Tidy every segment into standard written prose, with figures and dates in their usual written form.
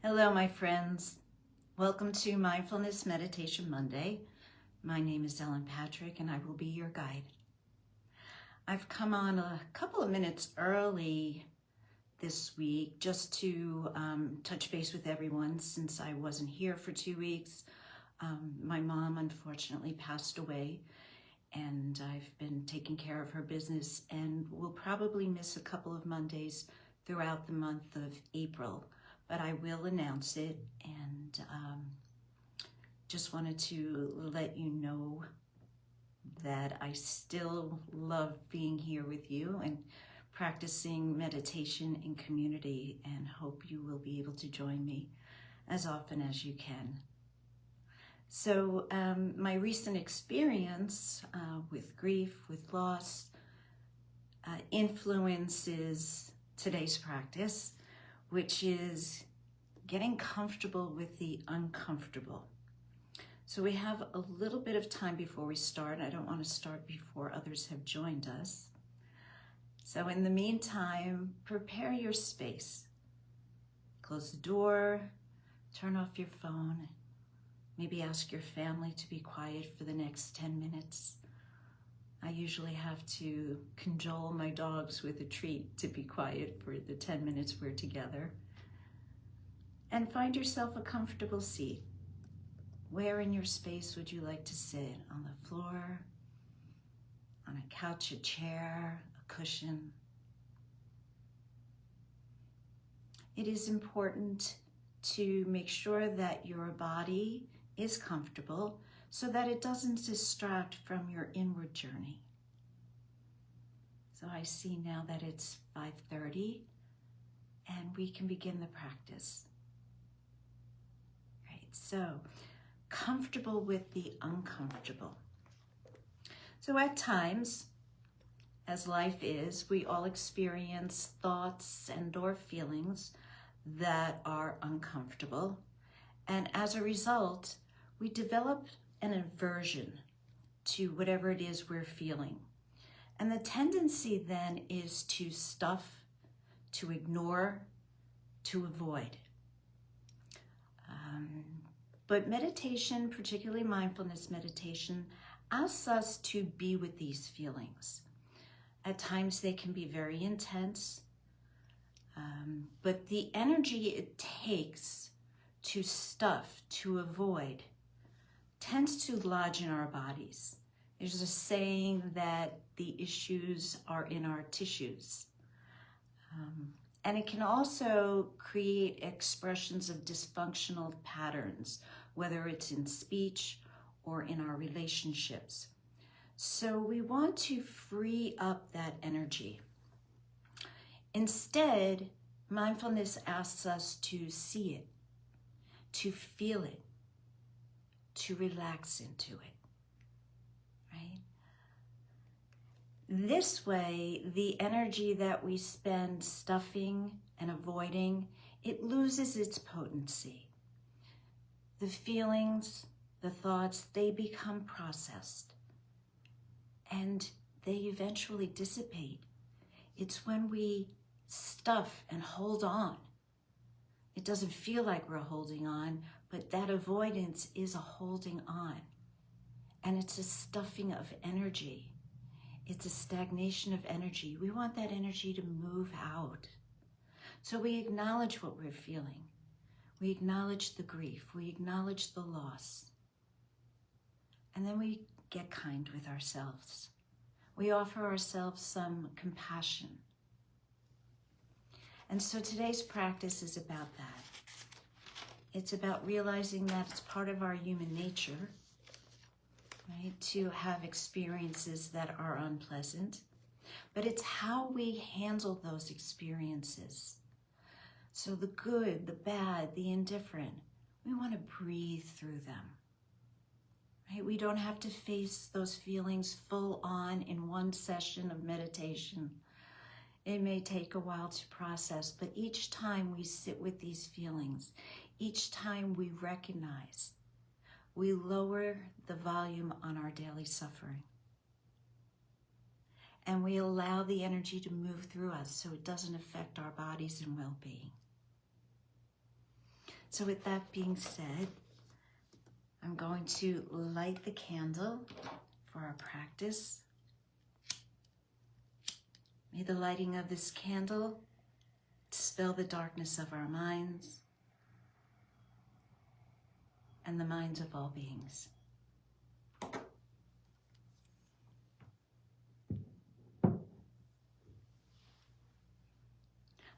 Hello, my friends. Welcome to Mindfulness Meditation Monday. My name is Ellen Patrick, and I will be your guide. I've come on a couple of minutes early this week just to touch base with everyone since I wasn't here for 2 weeks. My mom unfortunately passed away, and I've been taking care of her business and will probably miss a couple of Mondays throughout the month of April. But I will announce it, and just wanted to let you know that I still love being here with you and practicing meditation in community, and hope you will be able to join me as often as you can. So my recent experience with grief, with loss, influences today's practice, which is getting comfortable with the uncomfortable. So we have a little bit of time before we start. I don't want to start before others have joined us. So in the meantime, prepare your space. Close the door, turn off your phone, maybe ask your family to be quiet for the next 10 minutes. I usually have to cajole my dogs with a treat to be quiet for the 10 minutes we're together. And find yourself a comfortable seat. Where in your space would you like to sit? On the floor, on a couch, a chair, a cushion? It is important to make sure that your body is comfortable so that it doesn't distract from your inward journey. So I see now that it's 5:30 and we can begin the practice. Right, so comfortable with the uncomfortable. So at times, as life is, we all experience thoughts and or feelings that are uncomfortable. And as a result, we develop an aversion to whatever it is we're feeling. And the tendency then is to stuff, to ignore, to avoid. But meditation, particularly mindfulness meditation, asks us to be with these feelings. At times they can be very intense, but the energy it takes to stuff, to avoid, tends to lodge in our bodies. There's a saying that the issues are in our tissues. And it can also create expressions of dysfunctional patterns, whether it's in speech or in our relationships. So we want to free up that energy. Instead, mindfulness asks us to see it, to feel it, to relax into it, right? This way, the energy that we spend stuffing and avoiding, it loses its potency. The feelings, the thoughts, they become processed and they eventually dissipate. It's when we stuff and hold on. It doesn't feel like we're holding on, but that avoidance is a holding on. And it's a stuffing of energy. It's a stagnation of energy. We want that energy to move out. So we acknowledge what we're feeling. We acknowledge the grief. We acknowledge the loss. And then we get kind with ourselves. We offer ourselves some compassion. And so today's practice is about that. It's about realizing that it's part of our human nature, right, to have experiences that are unpleasant, but it's how we handle those experiences. So the good, the bad, the indifferent, we want to breathe through them, right? We don't have to face those feelings full on in one session of meditation. It may take a while to process, but each time we sit with these feelings, each time we recognize, we lower the volume on our daily suffering. And we allow the energy to move through us so it doesn't affect our bodies and well-being. So with that being said, I'm going to light the candle for our practice. May the lighting of this candle dispel the darkness of our minds and the minds of all beings.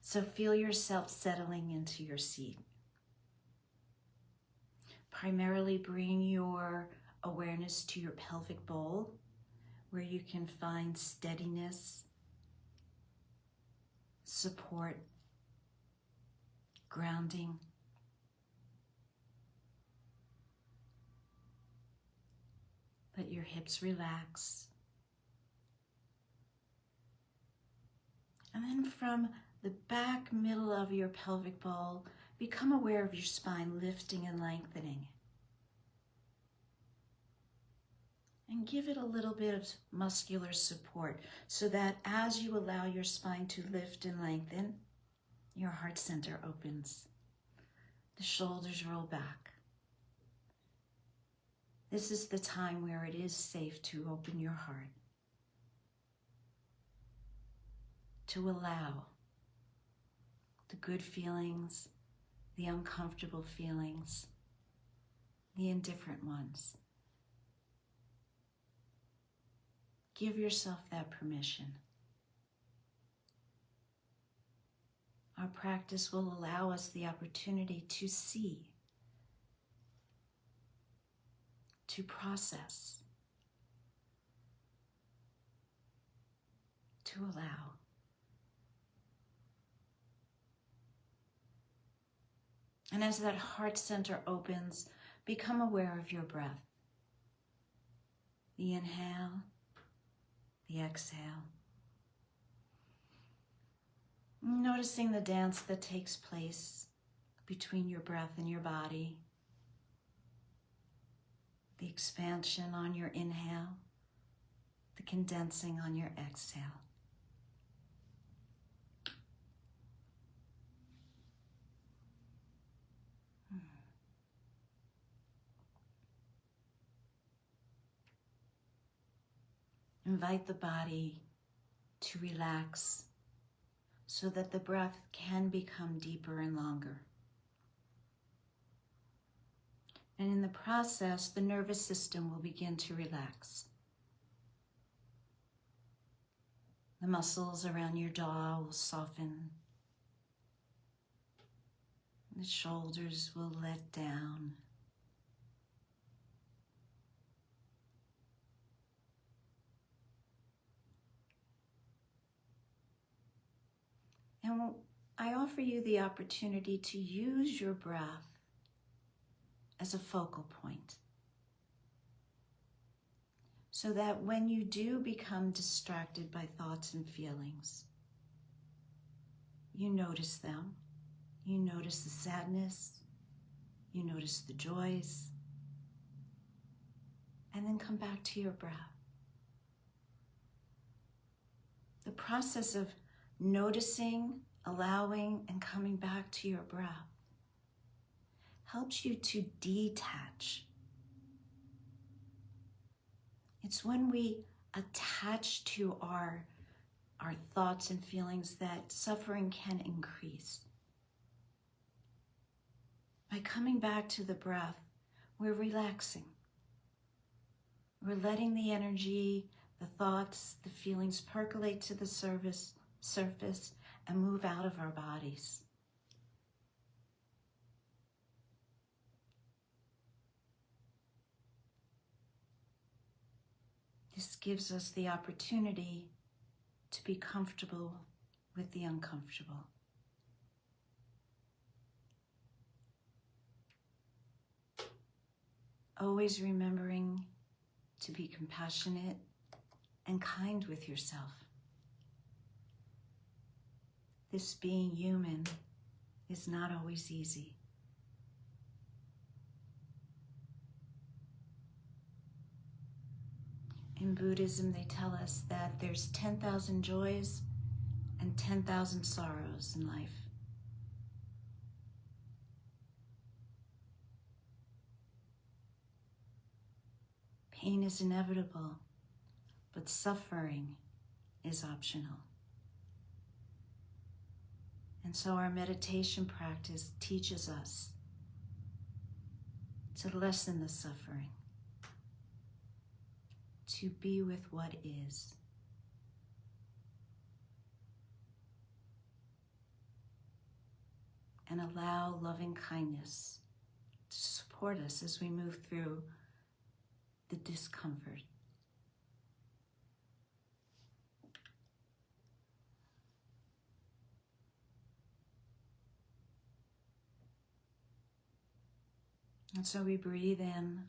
So feel yourself settling into your seat. Primarily bring your awareness to your pelvic bowl, where you can find steadiness, support, grounding. Let your hips relax. And then from the back middle of your pelvic bowl, become aware of your spine lifting and lengthening. And give it a little bit of muscular support so that as you allow your spine to lift and lengthen, your heart center opens. The shoulders roll back. This is the time where it is safe to open your heart, to allow the good feelings, the uncomfortable feelings, the indifferent ones. Give yourself that permission. Our practice will allow us the opportunity to see, to process, to allow. And as that heart center opens, become aware of your breath. The inhale, the exhale. Noticing the dance that takes place between your breath and your body. The expansion on your inhale, the condensing on your exhale. Invite the body to relax so that the breath can become deeper and longer. And in the process, the nervous system will begin to relax. The muscles around your jaw will soften. The shoulders will let down. And I offer you the opportunity to use your breath as a focal point, so that when you do become distracted by thoughts and feelings, you notice them, you notice the sadness, you notice the joys, and then come back to your breath. The process of noticing, allowing, and coming back to your breath helps you to detach. It's when we attach to our thoughts and feelings that suffering can increase. By coming back to the breath, we're relaxing. We're letting the energy, the thoughts, the feelings percolate to the surface and move out of our bodies. This gives us the opportunity to be comfortable with the uncomfortable. Always remembering to be compassionate and kind with yourself. This being human is not always easy. In Buddhism, they tell us that there's 10,000 joys and 10,000 sorrows in life. Pain is inevitable, but suffering is optional. And so our meditation practice teaches us to lessen the suffering, to be with what is. And allow loving kindness to support us as we move through the discomfort. And so we breathe in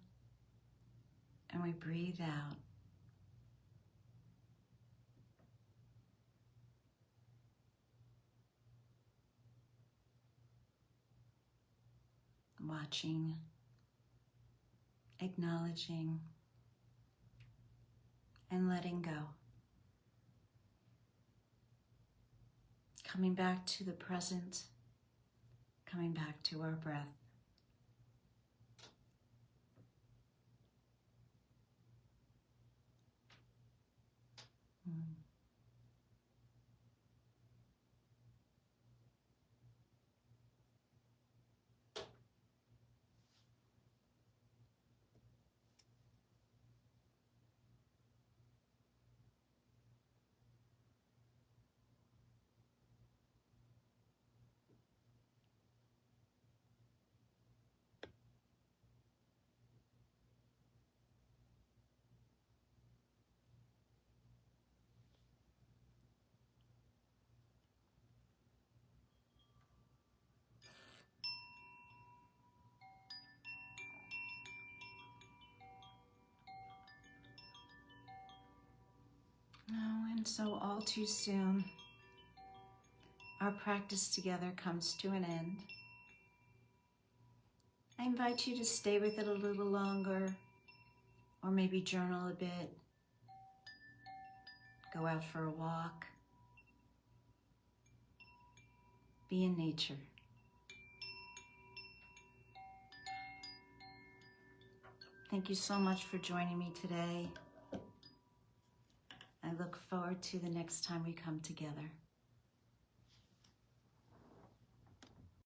and we breathe out. Watching, acknowledging, and letting go. Coming back to the present, coming back to our breath. Oh, and so all too soon, our practice together comes to an end. I invite you to stay with it a little longer, or maybe journal a bit, go out for a walk, be in nature. Thank you so much for joining me today. I look forward to the next time we come together.